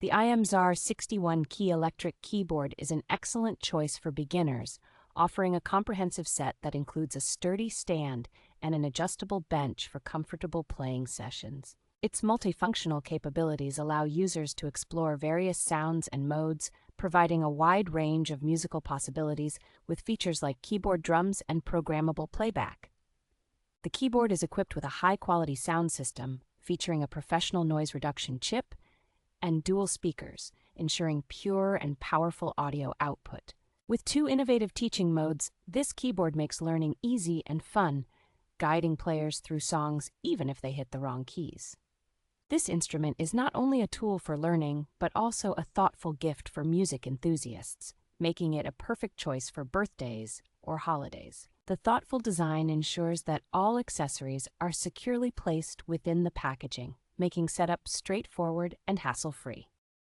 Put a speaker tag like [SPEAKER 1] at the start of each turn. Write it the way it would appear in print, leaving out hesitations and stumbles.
[SPEAKER 1] The IMGZAR 61-key electric keyboard is an excellent choice for beginners, offering a comprehensive set that includes a sturdy stand and an adjustable bench for comfortable playing sessions. Its multifunctional capabilities allow users to explore various sounds and modes, providing a wide range of musical possibilities with features like keyboard drums and programmable playback. The keyboard is equipped with a high-quality sound system, featuring a professional noise reduction chip and dual speakers, ensuring pure and powerful audio output. With 2 innovative teaching modes, this keyboard makes learning easy and fun, guiding players through songs even if they hit the wrong keys. This instrument is not only a tool for learning, but also a thoughtful gift for music enthusiasts, making it a perfect choice for birthdays or holidays. The thoughtful design ensures that all accessories are securely placed within the packaging, making setup straightforward and hassle-free.